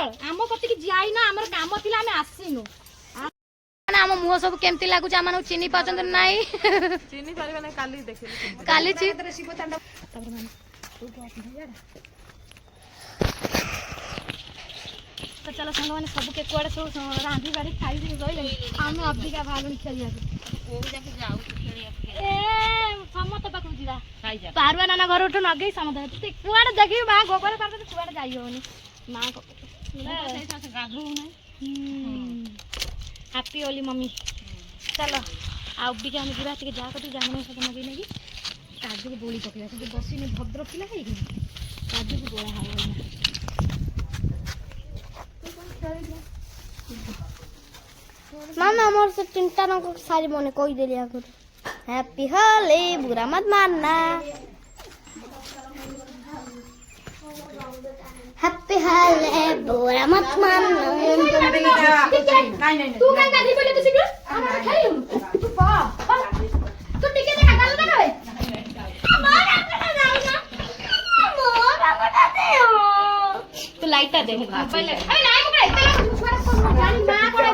बोल आम कति जाई ना हमर काम थिला हमें आसीनु ना हम मुह सब केमती लागु जा मानु चिनी पसंद नाही चिनी परबे ना काली देखिले काली ची शिव तांडव तबर माने तू तो तो चलो संग माने सब के कुआडे सब रांधी बाड़ी खाई दे गइले हम अबिका भालुन खेलिया ओ जाके जाऊ खेलिया ए समत पाकु जिरा पारवा नाना घर उठो नगई समत ते कुआडे देखि मा गोबर पार तो कुआडे जाई होनी मा को सही से गाधो नै हैप्पी होली मम्मी चलो आ अबिका हम जिरा के जा कति जामन सब नगई नेगी काजू के बोली पकला से बसी में भद्र पिला है कि काजू के बोला है मामा मोर से चिंता न को सारी मने कोई दे लिया कर हैप्पी होली बुरा मत मानना हैप्पी होली बुरा मत मानना नहीं तू काय गादी बोले तू सिगु हमरा खेलू तू पा तू टिके देखा गाल ना खावे मोर अंगटा जाऊ ना मोर अंगटा दे तू लाइटा दे पहले ए नाही को इतना छुरा को जानी ना करे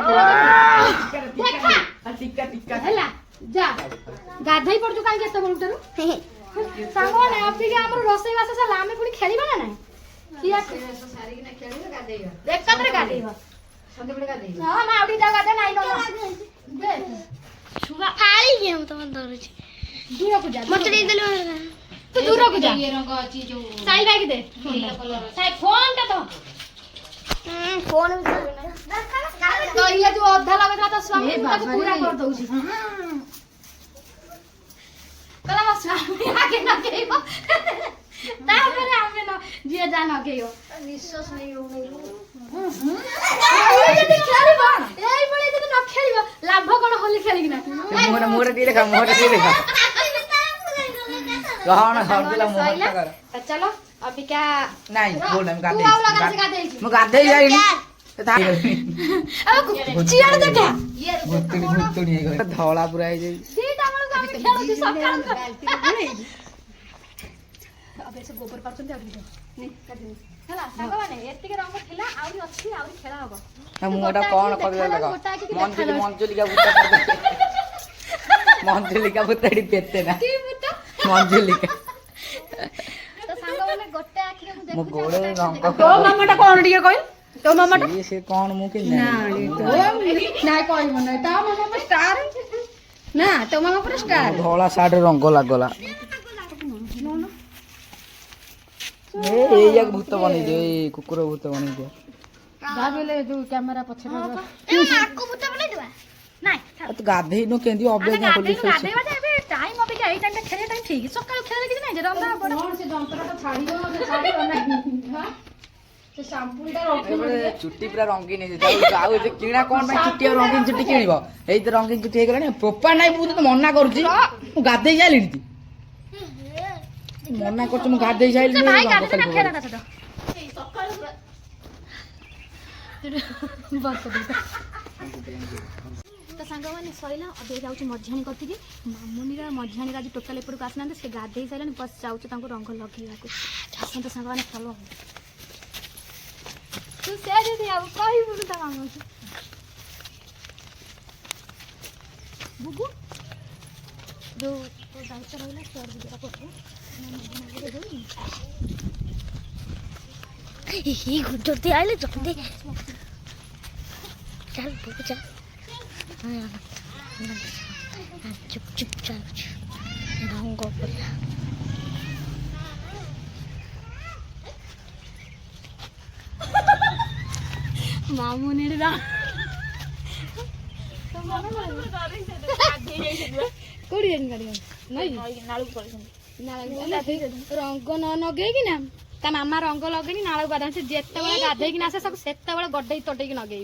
देखा टिक्का टिक्का हला जा गाधई पड़ तू काई केते बोलू तरू सांगो ना अभी के हमर रोसई वासे से लामे पुनी खेलीबा ना नहीं किया सारी ना खेलीबा गाधईबा देख कतरे गाधईबा संगे बड़े गाधई हां ना आउडी जा गाधे नाही नो दे छुआ खाली गेम तो मन दर छी दूर को जा मत दे देलो तू दूर को जा ये रंग अछि जो साई बैग दे साई फोन का तो फोन तो ये जो अधा लगे था स्वामी तक पूरा कर दऊ छी कला स्वामी आगे न केयो तापर हमें न जिया जा न केयो विश्वास नहीं हो नहीं ए जदी खेलिबो एई बळे जदी न खेलिबो लाभ कोन होली खेलिक ना मोर मोर दी देखा गहन हर दिला मोर कर चलो अभी क्या नहीं बोल हम तू आउ लगा से गादे छी मु गाधे जाई ता अब चियाड़ देखा ये गुतुनी धौला पुरा है जाई सीता मन को हम खेलु छी सकाळ अब ऐसे गोबर पाचन दे नहीं काटी हला संग माने एतिके रंग थिला आउरी अछि आउरी खेला हबो हम मोटा कोन कर लगा मंजुलिका बुतड़ी पेते ना की बुत मंजुलिका तो संग माने गोटे आखिरे मु मो देखु गोड़े रंग तो मामाटा कोन टिके कहि तो मामाटा से कोन मु के ना कोई मन ता मामा पर स्टार ना तो मामा पर स्टार धौला साड़ रंग लागला ए एक भूत बनी दे कुकुर भूत बनी दे गाबेले जो कैमरा पछरे आपको बुता बने दवा नाही तो गाधे नो केंदी ऑब्वियस ना खोली गाधे बाजे अबे टाइम अबे के एई टाइम खेले टाइम ठीक सकाळ खेले कि नहीं जे रंगा बड़ कौन से जंतरटा छाड़ी दो नहीं हां से शैम्पूटा रखी चुट्टी पूरा रंगीन है जाऊ जे किणा कोन में चुट्टी और रंगीन चुट्टी किणीबो एई तो रंगीन चुट्टी हे गलानी पोपा नाही बु तो मना करछि मु गाधे जाइलिनी ती मना करछु मु गाधे जाइलिनी भाई गाधे ना खेला था तो सकाळ बस तो सांग मैंने सैला अबे जाऊँ मझाणी कति मामुनी मझाणी आज टोटाल एपट को आसना से गाधे सारे बस जाऊँ रंग लगे तो सांग मैंने फल तू से दीदी अब कहबू ता मांगू बुगु जो दायित्व रहा सर दिया पठे ही गुजरती आइले जल्दी चल बुगु चल चुप चुप चल रंग पड़ा मामुनी रा कोड़ी जन गाड़ी नहीं नाळू पड़छन रंग न नगे कि ना ता मामा रंग लगे नाळू बादाम से जेते बेला गाधे कि ना से सब सेते बेला गड्डे तोटे कि नगे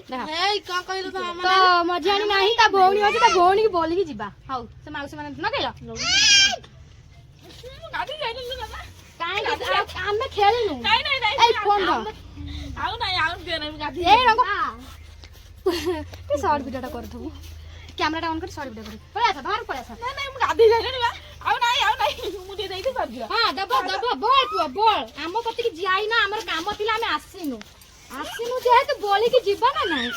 देखा ए का कहलो तो मामा तो मझानी नाही ता भौणी अछि ता भौणी की बोली की जिबा हाउ से माउसी माने नगेला गाड़ी जाइनु ना काई आमे खेलनु नहीं नहीं नहीं ए फोन द आउ नहीं आउ दे नहीं गाड़ी ए रंग शॉर्ट वीडियोटा करथबु कैमराटा ऑन कर शॉर्ट वीडियो कर पळे आसा बाहर पळे आसा नहीं नहीं मु गाड़ी जाइनु बा आउ नहीं मु दे देई सब हां दबो दबो बोल तू बोल आम कति की जाई ना हमर काम थिला हमें आसीनु ଆସିନୁ ଯେହେତୁ ବୋଳିକି ଯିବା ନା ନାଇଁ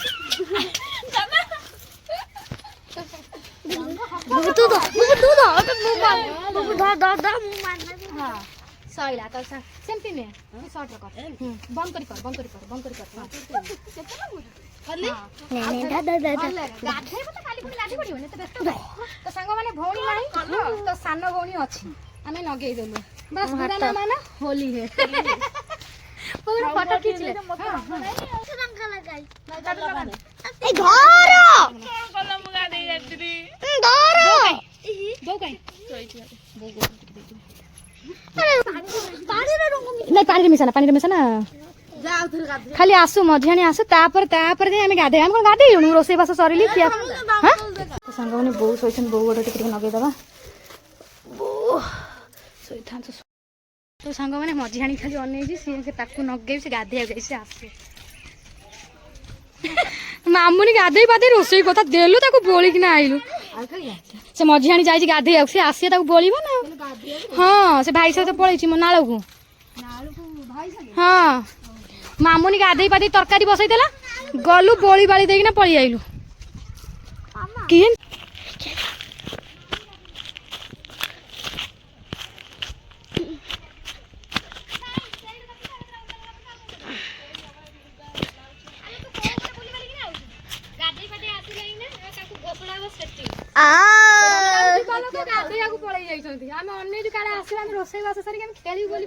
ସଇଲା ତ ସେମିତି ନୁହେଁ ସର୍ଟ କର ବନ୍ଦ କରି କର ଗାଧେଇବ ତ କାଲି ପୁଣି ଲାଠି ପଡ଼ିବନି ଏତେ ବ୍ୟସ୍ତ କାଇଁ? ତ ସାଙ୍ଗମାନେ ଭଉଣୀ ନାହିଁ ତ ସାନ ଭଉଣୀ ଅଛି ଆମେ ନଗେଇ ଦେଲୁ ବାସ୍ ବୁରା ନା ମାନ ହୋଲି ହେ ଫଟୋ ଖିଚିଲେ ପାଣିରେ ମିଶାନା ଖାଲି ଆସୁ ମଝିଆଣି ଆସୁ ତାପରେ ଯାଇ ଆମେ ଗାଧେଇ ଆମେ କଣ ଗାଧେଇଲୁଣୁ ରୋଷେଇ ବାସ ସରିଲି ସାଙ୍ଗମାନେ ବୋଉ ଶୋଇଛନ୍ତି ବୋଉ ଗୋଟେ ଟିକେ ନଗେଇଦବା ବୋଉ ଶୋଇଥାନ୍ତୁ ତ ସାଙ୍ଗମାନେ ମଝିଆଣି ଖାଲି ଅନେଇଛି ସିଏ ତାକୁ ନଗେଇବି ସେ ଗାଧେଇବାକୁ ଯାଇଛି ସେ ଆସେ ମାମୁନି ଗାଧେଇ ପାଧେଇ ରୋଷେଇ କଥା ଦେଲୁ ତାକୁ ବୋଳିକିନା ଆଇଲୁ ସେ ମଝିଆଣି ଯାଇଛି ଗାଧେଇବାକୁ ସେ ଆସିବେ ତାକୁ ବୋଳିବ ନା ହଁ ସେ ଭାଇ ସହିତ ପଳେଇଛି ମୋ ନାଳକୁ ହଁ ମାମୁନି ଗାଧେଇ ପାଧେଇ ତରକାରୀ ବସେଇଦେଲା ଗଲୁ ବୋଳି ବାଳି ଦେଇକିନା ପଳେଇ ଆଇଲୁ କିଏ ଗାଧେଇବାକୁ ପଳେଇ ଯାଇଛନ୍ତି ଆମେ ଅନେଇଛୁ କାଳେ ଆସିବା ଆମେ ରୋଷେଇ ବାସ ସାରିକି ଆମେ ଖେଳିବୁ ବୋଲି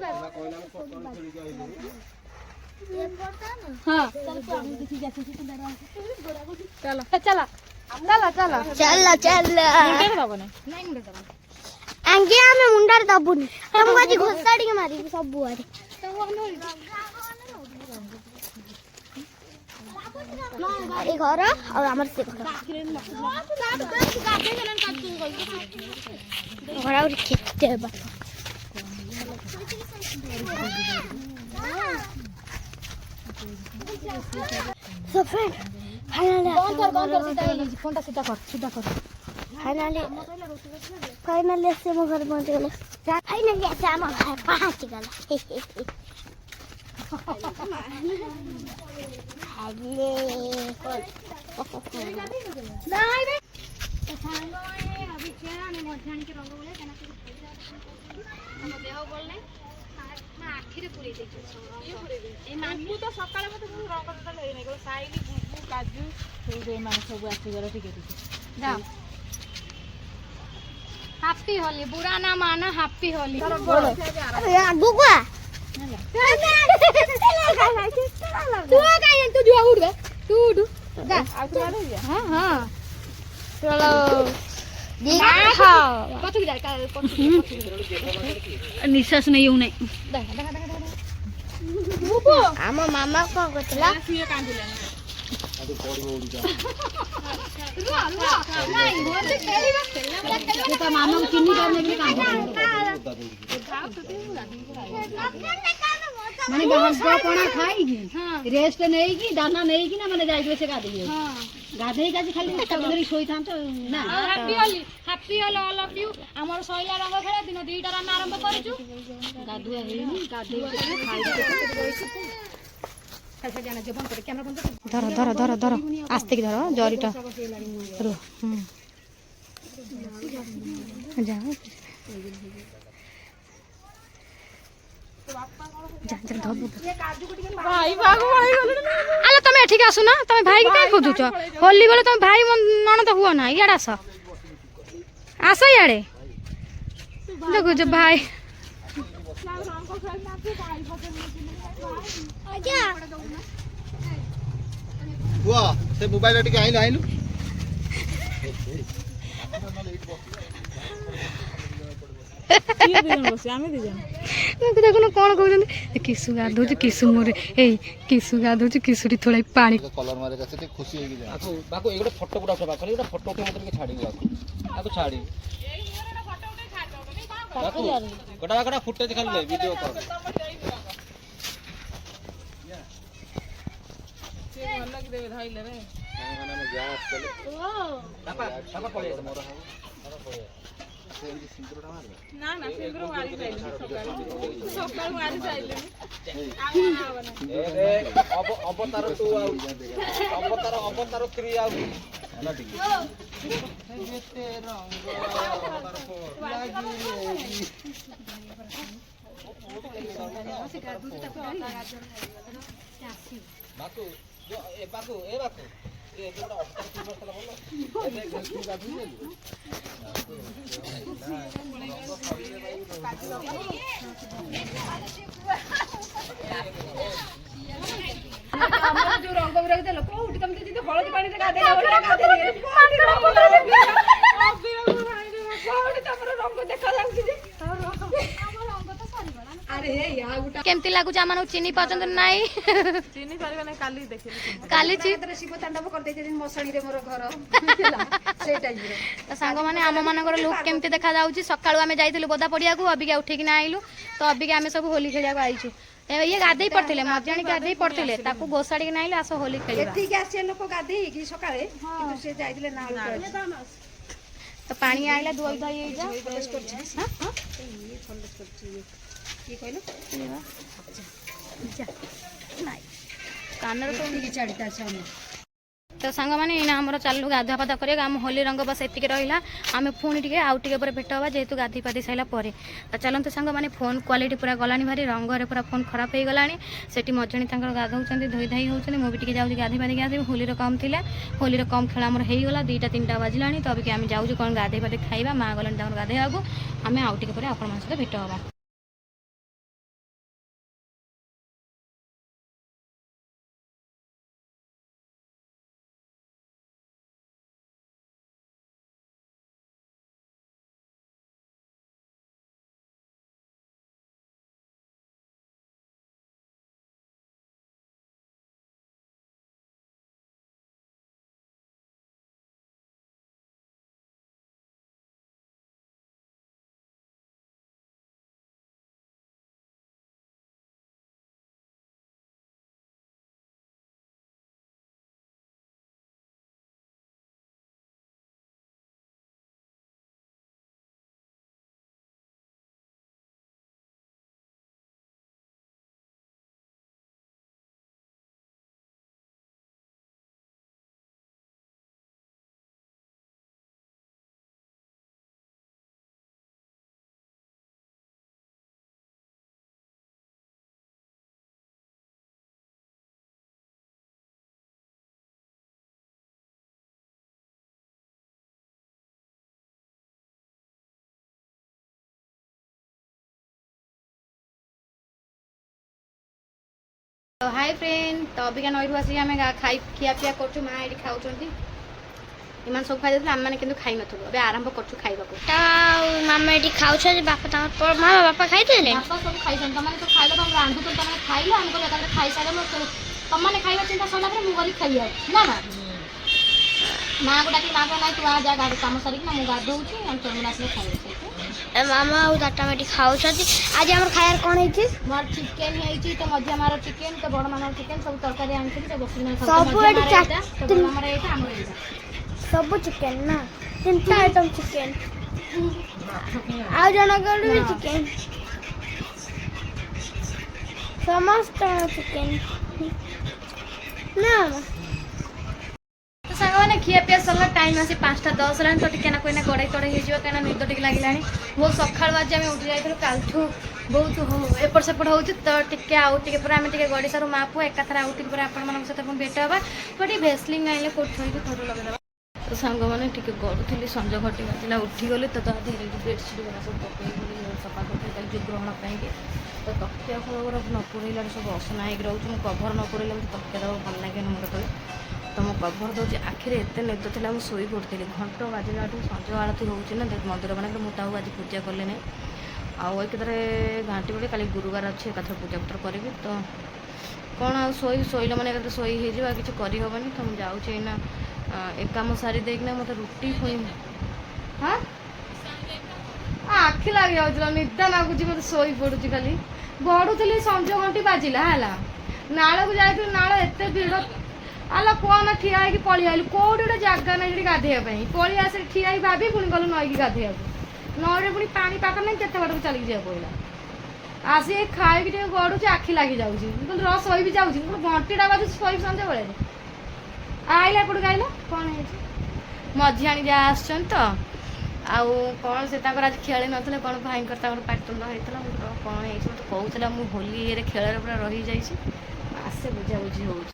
ଆମେ ମୁଣ୍ଡରେ ଦବୁନି ତମକୁ ଆଜି ଘୋଷାଡ଼ିକି ମାରିବୁ ସବୁଆଡେ ଏ ଘର ଆଉ ଆମର ସେ ଘର ଆହୁରି କେତେ ବାଟ फाइनाली आसे मो घर पहुंच गला फाइनाली आसे हम घर पहुंच गला ହାପି ହୋଲି ବୁରା ନା ମାନା ହାପି ହୋଲି बुआ निश्वास नहीं होने आम मामा कौन करतला मामा को चिन्नी करने के लिए माने पणा खाई रेस्ट नहीं की दाना नहीं की ना माने जाई से गाधे गाधे का खाली तबरी सोई थाम ना happy Holi all of you हमर सैला रंग खेला दिन 2टा रे आरंभ करछु गाधुआ हेनी गाधे धर धर धर धर आस्ते की धर जरीटा रो जाओ आलो तुम एठिक आसु ना तुम भाई की खोजुच होली बेले तुम भाई ननद हुआ ना इयाड़े आस आस इयाड़े देखो जो भाई हुआ से मोबाइल टिके आइलु आइलु देखो कौन कहते किसु गाधो किसु मोरे किसु गाधो किसुटी थोड़ा पानी कलर मारे का से खुशी होई गई बाकू बाकू एगोटे फोटो गुडा उठा बाकू एगोटे फोटो उठा मते छाडी बाकू आको छाडी बाकू गडा गडा फुटेज खाली ले वीडियो कर से मन लग देबे धाई ले रे माने में गैस चले ओ पापा पापा पळे मोर पापा पळे ଅବତାର 2 ଆଉ ଅବତାର 3 ଆଉ ବାକୁ ଏ ବାକୁ ଏ ଯୋଉଟା ଅବତାର 3 ବର୍ଷ ଭଲ ଆମର ଯୋଉ ରଙ୍ଗ ବିରଙ୍ଗ ଦେଲ କୋଉଠି ତମେ ଯଦି ହଳଦୀ ପାଣିରେ ଗାଧେଇଲା ଭଳିଆ କେମିତି ଲାଗୁଛି ଆମମାନଙ୍କୁ ଚିନି ପାଉଛନ୍ତି ନାଇଁ କାଲି ଶିବ ତାଣ୍ଡବ କରିଦେଇଛନ୍ତି ମଶାଣିରେ ମୋର ଘର ସାଙ୍ଗମାନେ ଆମ ମାନଙ୍କର ଲୁକ୍ କେମିତି ଦେଖା ଯାଉଛି। ସକାଳୁ ଆମେ ଯାଇଥିଲୁ ବୋଦା ପଡିଆକୁ, ଅବିକା ଉଠିକିନା ଆଇଲୁ ତ ଅବିକା ଆମେ ସବୁ ହୋଲି ଖେଳିବାକୁ ଆଇଛୁ। ଇଏ ଗାଧେଇ ପଡିଥିଲେ ମଜାଣି ଗାଧେଇ ପଡିଥିଲେ ତାକୁ ଘୋଷାଡ଼ିକି ନାଇଲୁ ଆସ ହୋଲି ଖେଳିବା। ଏଠିକି ଆସିବା ଲୋକ ଗାଧେଇକି ସକାଳେ କିନ୍ତୁ ସେ ଯାଇଥିଲେ ନାଳ ତ ପାଣି ଆଇଲା ଧୋଇ ଧୋଇ ହେଇଯା କାନରେ ତ ସାଙ୍ଗମାନେ ଏଇନା ଆମର ଚାଲୁ ଗାଧୁଆ ପାଧା କରିବା। ଆମ ହୋଲି ରଙ୍ଗ ବସ ଏତିକି ରହିଲା, ଆମେ ପୁଣି ଟିକେ ଆଉ ଟିକେ ପରେ ଭେଟ ହେବା ଯେହେତୁ ଗାଧୋଇ ପାଧି ସାରିଲା ପରେ। ତ ଚାଲନ୍ତୁ ସାଙ୍ଗମାନେ, ଫୋନ୍ କ୍ୱାଲିଟି ପୁରା ଗଲାଣି ଭାରି, ରଙ୍ଗରେ ପୁରା ଫୋନ୍ ଖରାପ ହେଇଗଲାଣି। ସେଠି ମଜଣି ତାଙ୍କର ଗାଧଉଛନ୍ତି ଧୋଇ ଧାଇ ହେଉଛନ୍ତି, ମୁଁ ବି ଟିକେ ଯାଉଛି ଗାଧୋଇ ପାଧିକି ଆସିବି। ହୋଲିର କମ୍ ଥିଲା, ହୋଲିର କମ୍ ଖେଳ ଆମର ହେଇଗଲା, 2ଟା 3ଟା ବାଜିଲାଣି। ତ ଅବିକା ଆମେ ଯାଉଛୁ କ'ଣ ଗାଧୋଇ ପାଧି ଖାଇବା, ମା ଗଲେଣି ତାଙ୍କର ଗାଧୋଇବାକୁ। ଆମେ ଆଉ ଟିକେ ପରେ ଆପଣମାନଙ୍କ ସହିତ ଭେଟ ହେବା। तो हाय फ्रेंड, तो अबिका नईरू आसिक आम खाई खिया पिया कर माँ ये खाऊँ इमान सब खाई आम मैंने किंतु खाई नुँ अब आरंभ कर खाइबा मामा ये खाऊ मामा बापा खाई बापा सब खाई तुम सब खाइल तुम रांधु तुम खाइल आम कहते खाई सारे तुमने खाइबा चिंता सरला मुझे गली खाई ना ना माँ को डाक माँ को ना तू आ जा गाड़ी कम सारिक ना मुझे गाधोची तुम आसिक खाई मामा आउ दाटा मेटी खाऊ आज आम खायार कौन है मोर चिकेन है तो मझिया मार चिकेन तो बड़ मान चिकेन सब तरकारी आनी तो बस सब चिकेन ना 3टा आइटम चिकेन आउ जनक भी चिकेन समस्त चिकेन ना तो सांग मैंने खिया पिया सरला टाइम आसी 5:10 है तो टिके ना कोई ना गड़ाई तड़ाई हो कहीं निद टे लगे बहुत सका आज आम उठी जाइए कालठू बहुत एपट सेपट हो तो टे आउ टे आम टे गड़ी सारू माँ पुआ एकाथर आउ टे आपण सहित भेट हाँ तो भेसलिंग आइले कौट थोड़ी थोड़ी लगेदेवा तो सांग मैंने गड़ुली संज घटी बाजिला उठीगली तो धीरे बेडसीट गुरा सब पकई सफा कर जो ग्रहण पाई तो तकिया खोल न पुरेला सब असना हो रोचे मुझे कभर न पुरेला मुझे तकिया देवा भल लगे मुझे तले तो मुझे कभर दूसरी आखिरी एत निद थी मुझे शोई पड़ी घंट बाजिला संज आरती होती ना मंदिर मान मुझे आज पूजा कले नहीं आउ घाटी बड़े काली गुरुवार अच्छे एकाथर पूजा पत्र करी तो कौन आ शोला मैंने शोई हो किसी करहबनी तो मुझे जाऊँगी ना एक कम सारी देखना मत रुटी पुणी हाँ आखि लग जाऊला निदा लगुच मत शोई पड़ुची खाली गड़ुली संज घंटी बाजिला है नाल को जाइए नाल एत भिड़ आला कौन ठिया पलि आलु कौटी गोटे जगह ना जी गाधेवाई पलि आस ठिया भाभी पुणी गलु नईकी गाधेया ନଈରେ ପୁଣି ପାଣି ପାଖ ନାହିଁ କେତେ ବାଟକୁ ଚାଲିକି ଯିବାକୁ ପଡ଼ିଲା ଆସି ଖାଇକି ଟିକେ ଗଡ଼ୁଛି ଆଖି ଲାଗି ଯାଉଛି ମୁଁ କହିଲି ରହ ଶୋଇବି ଯାଉଛି ମୁଁ କହିଲି ଘଣ୍ଟିଟା ବାଜୁଛି ଶୋଇବି ସଞ୍ଜବେଳେ ଆଇଲା ଏପଟକୁ ଆଇଲା କ'ଣ ହେଇଛି ମଝିଆଣି ଯାହା ଆସିଛନ୍ତି ତ ଆଉ କ'ଣ ସେ ତାଙ୍କର ଆଜି ଖେଳି ନଥିଲେ କ'ଣ ଭାଇଙ୍କର ତାଙ୍କର ପାଟିତୁଣ୍ଡ ହେଇଥିଲା ମୁଁ କ'ଣ ହେଇଛି ମୋତେ କହୁଥିଲା ମୁଁ ହୋଲି ଇଏରେ ଖେଳରେ ପୁରା ରହିଯାଇଛି ଆସେ ବୁଝାବୁଝି ହେଉଛି